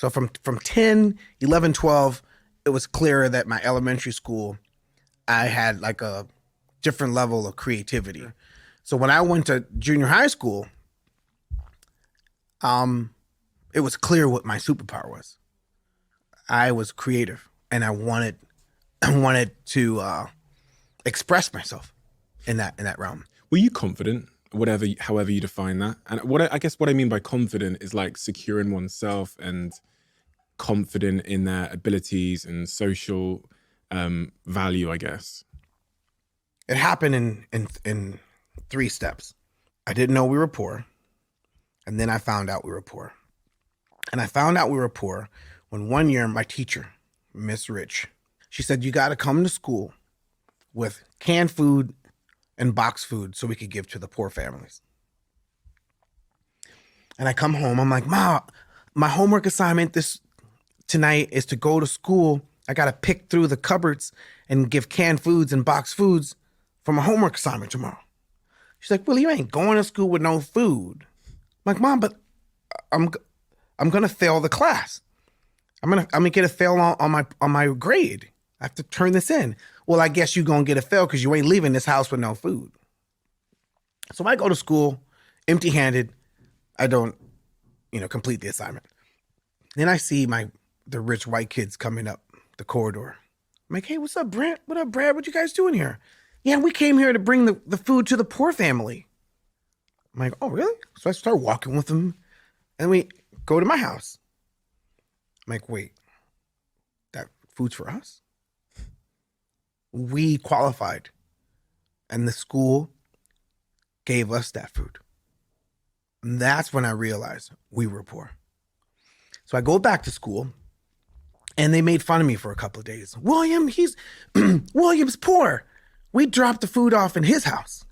So from 10, 11, 12, it was clear that my elementary school, I had like a different level of creativity. So when I went to junior high school, it was clear what my superpower was. I was creative, and I wanted to express myself in that realm. Were you confident, however you define that? And I guess what I mean by confident is like secure in oneself and confident in their abilities and social value, I guess. It happened in 3 steps. I didn't know we were poor, and then I found out we were poor. And I found out we were poor when one year my teacher, Miss Rich, she said, you got to come to school with canned food and box food so we could give to the poor families. And I come home, I'm like, Ma, my homework assignment tonight is to go to school. I got to pick through the cupboards and give canned foods and box foods for my homework assignment tomorrow. She's like, well, you ain't going to school with no food. I'm like, Mom, but I'm going to fail the class. I'm gonna get a fail on my grade. I have to turn this in. Well, I guess you're going to get a fail because you ain't leaving this house with no food. So I go to school empty-handed. I don't, complete the assignment. Then I see the rich white kids coming up the corridor. I'm like, hey, what's up, Brent? What up, Brad? What you guys doing here? Yeah, we came here to bring the food to the poor family. I'm like, oh, really? So I start walking with them, and we go to my house. I'm like, wait, that food's for us? We qualified, and the school gave us that food. And that's when I realized we were poor. So I go back to school, and they made fun of me for a couple of days. William's poor. We dropped the food off in his house.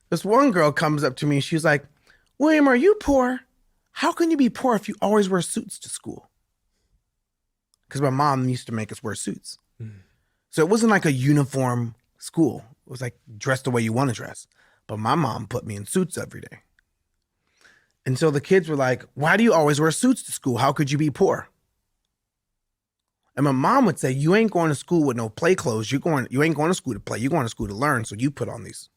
This one girl comes up to me, she's like, William, are you poor? How can you be poor if you always wear suits to school? Because my mom used to make us wear suits. So it wasn't like a uniform school. It was like dress the way you want to dress. But my mom put me in suits every day. And so the kids were like, why do you always wear suits to school? How could you be poor? And my mom would say, you ain't going to school with no play clothes. You ain't going to school to play. You're going to school to learn. So you put on these